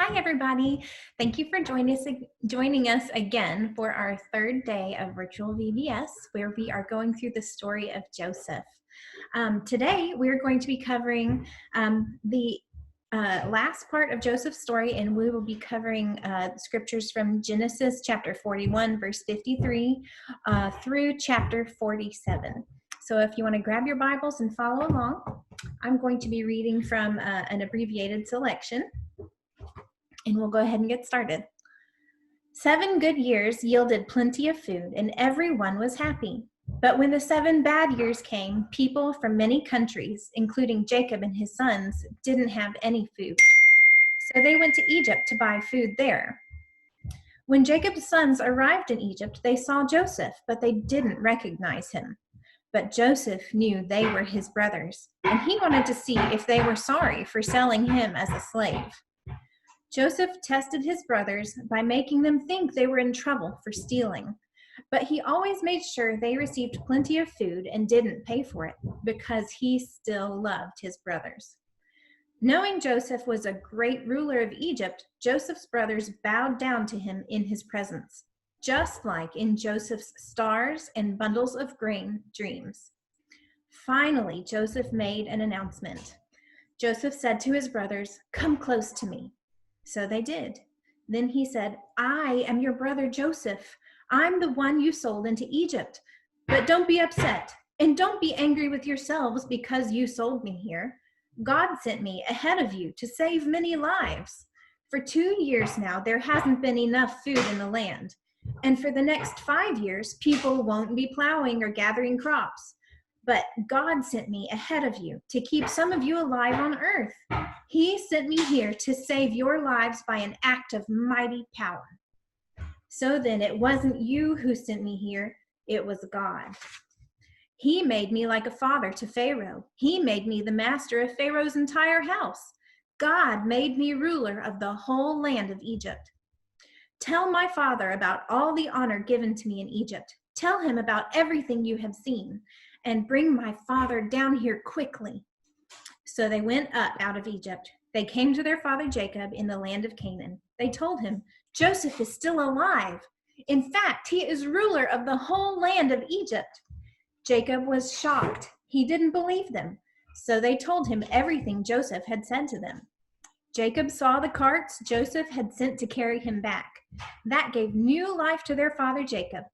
Hi, everybody. Thank you for joining us again for our third day of virtual VBS, where we are going through the story of Joseph. Today, we're going to be covering the last part of Joseph's story, and we will be covering scriptures from Genesis chapter 41, verse 53, through chapter 47. So if you want to grab your Bibles and follow along, I'm going to be reading from an abbreviated selection. And we'll go ahead and get started. 7 good years yielded plenty of food, and everyone was happy. But when the 7 bad years came, people from many countries, including Jacob and his sons, didn't have any food. So they went to Egypt to buy food there. When Jacob's sons arrived in Egypt, they saw Joseph, but they didn't recognize him. But Joseph knew they were his brothers, and he wanted to see if they were sorry for selling him as a slave. Joseph tested his brothers by making them think they were in trouble for stealing, but he always made sure they received plenty of food and didn't pay for it because he still loved his brothers. Knowing Joseph was a great ruler of Egypt, Joseph's brothers bowed down to him in his presence, just like in Joseph's stars and bundles of grain dreams. Finally, Joseph made an announcement. Joseph said to his brothers, "Come close to me." So they did. Then he said, "I am your brother Joseph. I'm the one you sold into Egypt. But don't be upset, and don't be angry with yourselves because you sold me here. God sent me ahead of you to save many lives. For 2 years now, there hasn't been enough food in the land. And for the next 5 years, people won't be plowing or gathering crops. But God sent me ahead of you to keep some of you alive on earth. He sent me here to save your lives by an act of mighty power. So then it wasn't you who sent me here, it was God. He made me like a father to Pharaoh. He made me the master of Pharaoh's entire house. God made me ruler of the whole land of Egypt. Tell my father about all the honor given to me in Egypt. Tell him about everything you have seen, and bring my father down here quickly." So they went up out of Egypt. They came to their father Jacob in the land of Canaan. They told him, "Joseph is still alive. In fact, he is ruler of the whole land of Egypt." Jacob was shocked. He didn't believe them. So they told him everything Joseph had said to them. Jacob saw the carts Joseph had sent to carry him back. That gave new life to their father Jacob.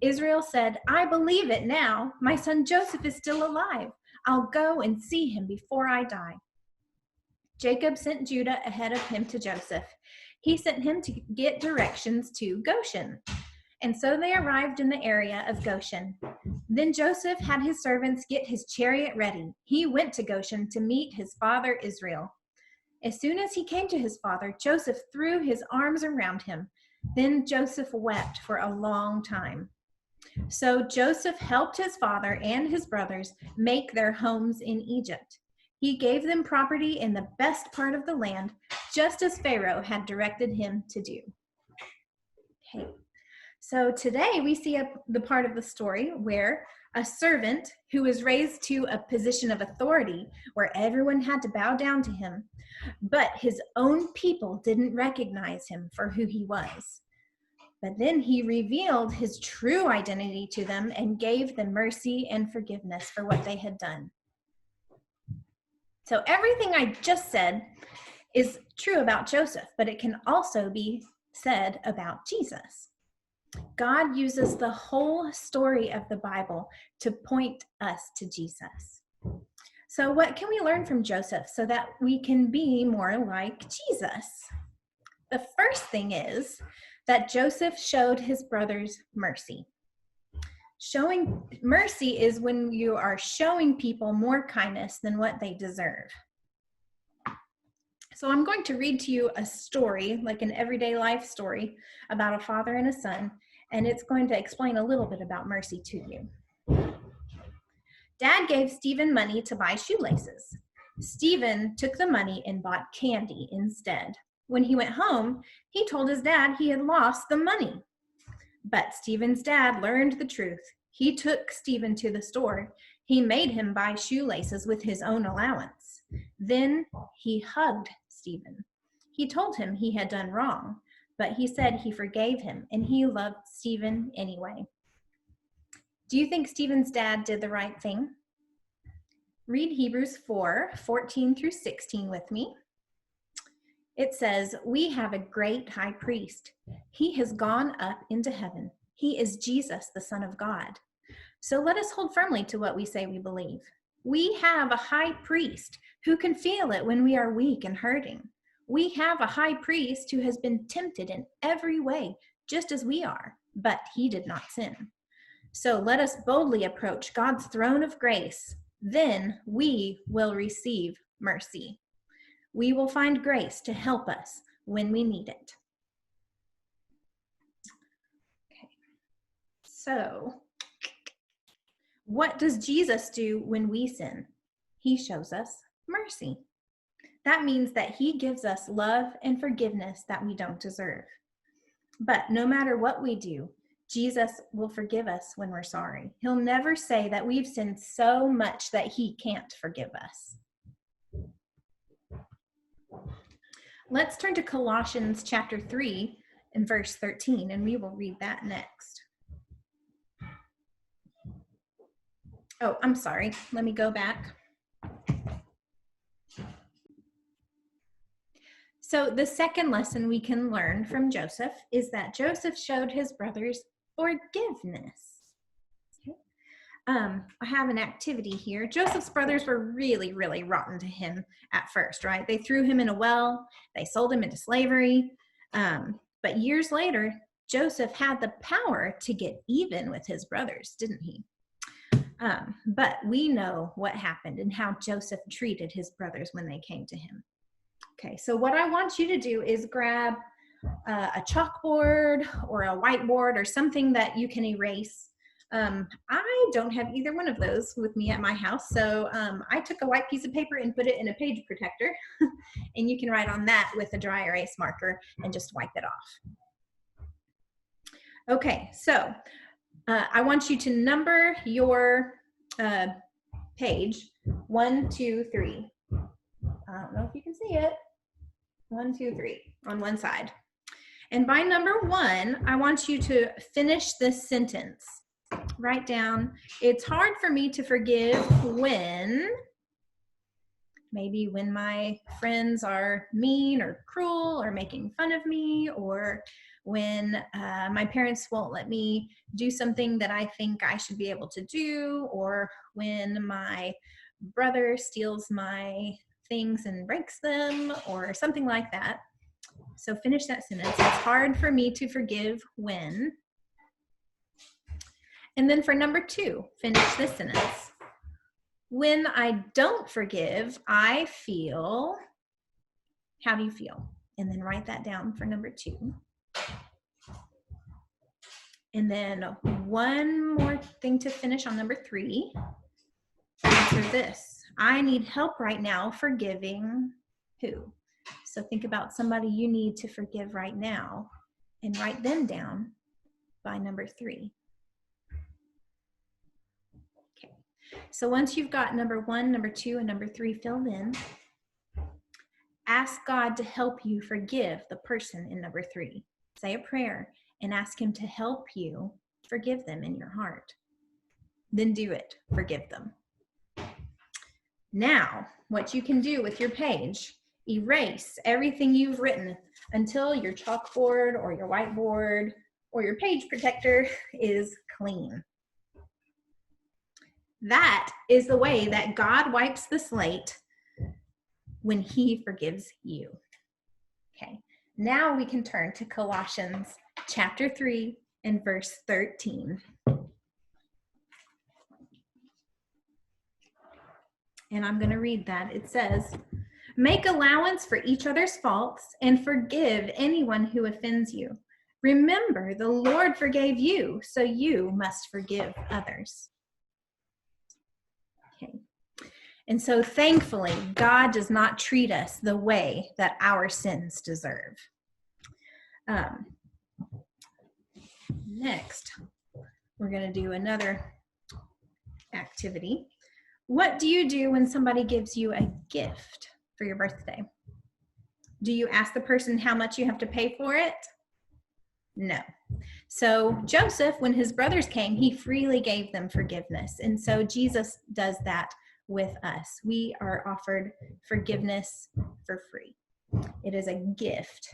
Israel said, "I believe it now. My son Joseph is still alive. I'll go and see him before I die." Jacob sent Judah ahead of him to Joseph. He sent him to get directions to Goshen. And so they arrived in the area of Goshen. Then Joseph had his servants get his chariot ready. He went to Goshen to meet his father Israel. As soon as he came to his father, Joseph threw his arms around him. Then Joseph wept for a long time. So Joseph helped his father and his brothers make their homes in Egypt. He gave them property in the best part of the land, just as Pharaoh had directed him to do. Okay. So today we see the part of the story where a servant who was raised to a position of authority where everyone had to bow down to him, but his own people didn't recognize him for who he was. But then he revealed his true identity to them and gave them mercy and forgiveness for what they had done. So everything I just said is true about Joseph, but it can also be said about Jesus. God uses the whole story of the Bible to point us to Jesus. So what can we learn from Joseph so that we can be more like Jesus? The first thing is that Joseph showed his brothers mercy. Showing mercy is when you are showing people more kindness than what they deserve. So I'm going to read to you a story, like an everyday life story, about a father and a son, and it's going to explain a little bit about mercy to you. Dad gave Stephen money to buy shoelaces. Stephen took the money and bought candy instead. When he went home, he told his dad he had lost the money. But Stephen's dad learned the truth. He took Stephen to the store. He made him buy shoelaces with his own allowance. Then he hugged Stephen. He told him he had done wrong, but he said he forgave him and he loved Stephen anyway. Do you think Stephen's dad did the right thing? Read Hebrews 4:14 through 16 with me. It says, "We have a great high priest. He has gone up into heaven. He is Jesus, the Son of God. So let us hold firmly to what we say we believe. We have a high priest who can feel it when we are weak and hurting. We have a high priest who has been tempted in every way, just as we are, but he did not sin. So let us boldly approach God's throne of grace. Then we will receive mercy. We will find grace to help us when we need it." Okay. So, what does Jesus do when we sin? He shows us mercy. That means that he gives us love and forgiveness that we don't deserve. But no matter what we do, Jesus will forgive us when we're sorry. He'll never say that we've sinned so much that he can't forgive us. Let's turn to Colossians chapter 3 and verse 13, and we will read that next. Oh, I'm sorry. Let me go back. So the second lesson we can learn from Joseph is that Joseph showed his brothers forgiveness. Okay. I have an activity here. Joseph's brothers were really, really rotten to him at first, right? They threw him in a well. They sold him into slavery. But years later, Joseph had the power to get even with his brothers, didn't he? But we know what happened and how Joseph treated his brothers when they came to him. Okay, so what I want you to do is grab a chalkboard or a whiteboard or something that you can erase. I don't have either one of those with me at my house, so I took a white piece of paper and put it in a page protector, and you can write on that with a dry erase marker and just wipe it off. Okay, so I want you to number your page 1, 2, 3. I don't know if you can see it. 1, 2, 3 on one side. And by number 1, I want you to finish this sentence. Write down, "It's hard for me to forgive when," maybe when my friends are mean or cruel or making fun of me, or when my parents won't let me do something that I think I should be able to do, or when my brother steals my things and breaks them, or something like that. So finish that sentence. "It's hard for me to forgive when." And then for number 2, finish this sentence. "When I don't forgive, I feel," how do you feel? And then write that down for number 2. And then one more thing to finish on number 3. Answer this: "I need help right now forgiving" who? So think about somebody you need to forgive right now and write them down by number 3. Okay. So once you've got number 1, number 2, and number 3 filled in, ask God to help you forgive the person in number 3. Say a prayer and ask him to help you forgive them in your heart. Then do it. Forgive them. Now, what you can do with your page, erase everything you've written until your chalkboard or your whiteboard or your page protector is clean. That is the way that God wipes the slate when he forgives you. Okay, now we can turn to Colossians chapter 3 and verse 13. And I'm going to read that. It says, "Make allowance for each other's faults and forgive anyone who offends you. Remember, the Lord forgave you, so you must forgive others." Okay. And so thankfully, God does not treat us the way that our sins deserve. Next, we're going to do another activity. What do you do when somebody gives you a gift for your birthday? Do you ask the person how much you have to pay for it? No. So Joseph, when his brothers came, he freely gave them forgiveness. And so Jesus does that with us. We are offered forgiveness for free. It is a gift.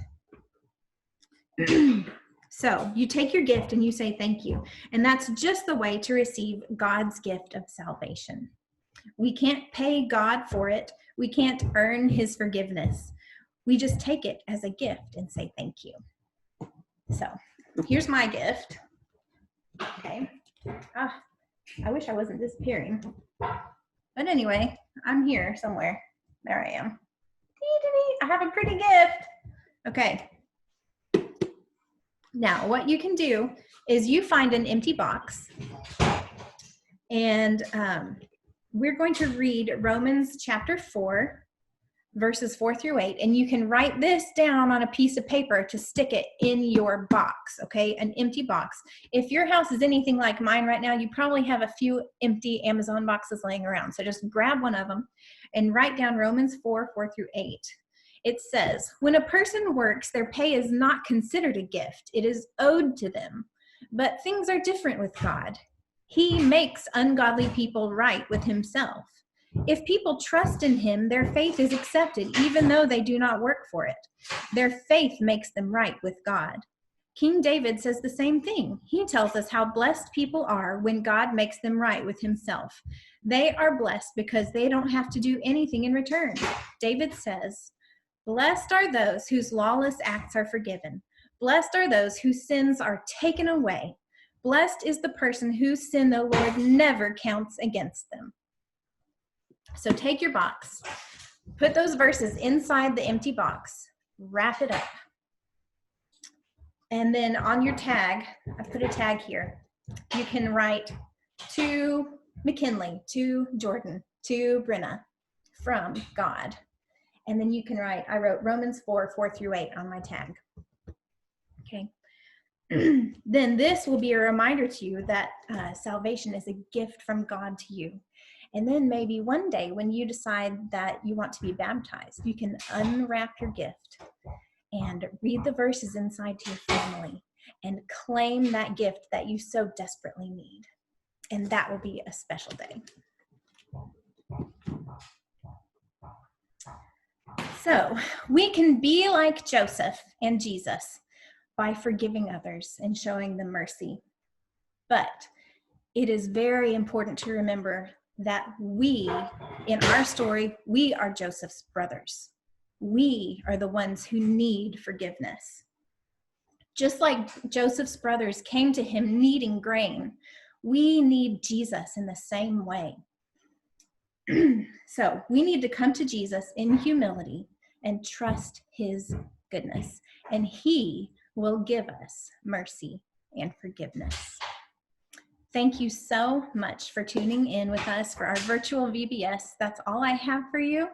So you take your gift and you say thank you. And that's just the way to receive God's gift of salvation. We can't pay God for it. We can't earn his forgiveness. We just take it as a gift and say thank you. So here's my gift. Okay. I wish I wasn't disappearing. But anyway, I'm here somewhere. There I am. I have a pretty gift. Okay. Now, what you can do is you find an empty box, and we're going to read Romans chapter 4, verses 4 through 8, and you can write this down on a piece of paper to stick it in your box, okay? An empty box. If your house is anything like mine right now, you probably have a few empty Amazon boxes laying around. So just grab one of them and write down Romans 4, 4 through 8. It says, when a person works, their pay is not considered a gift. It is owed to them. But things are different with God. He makes ungodly people right with himself. If people trust in him, their faith is accepted, even though they do not work for it. Their faith makes them right with God. King David says the same thing. He tells us how blessed people are when God makes them right with himself. They are blessed because they don't have to do anything in return. David says, blessed are those whose lawless acts are forgiven. Blessed are those whose sins are taken away. Blessed is the person whose sin the Lord never counts against them. So take your box, put those verses inside the empty box, wrap it up. And then on your tag, I put a tag here. You can write to McKinley, to Jordan, to Brenna, from God. And then you can write, I wrote Romans 4, 4 through 8 on my tag. Okay. Then this will be a reminder to you that salvation is a gift from God to you. And then maybe one day when you decide that you want to be baptized, you can unwrap your gift and read the verses inside to your family and claim that gift that you so desperately need. And that will be a special day. So we can be like Joseph and Jesus by forgiving others and showing them mercy. But it is very important to remember that we, in our story, we are Joseph's brothers. We are the ones who need forgiveness. Just like Joseph's brothers came to him needing grain, we need Jesus in the same way. So we need to come to Jesus in humility and trust his goodness, and he will give us mercy and forgiveness. Thank you so much for tuning in with us for our virtual VBS. That's all I have for you.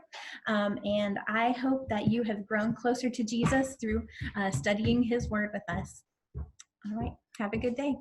And I hope that you have grown closer to Jesus through studying his word with us. All right, have a good day.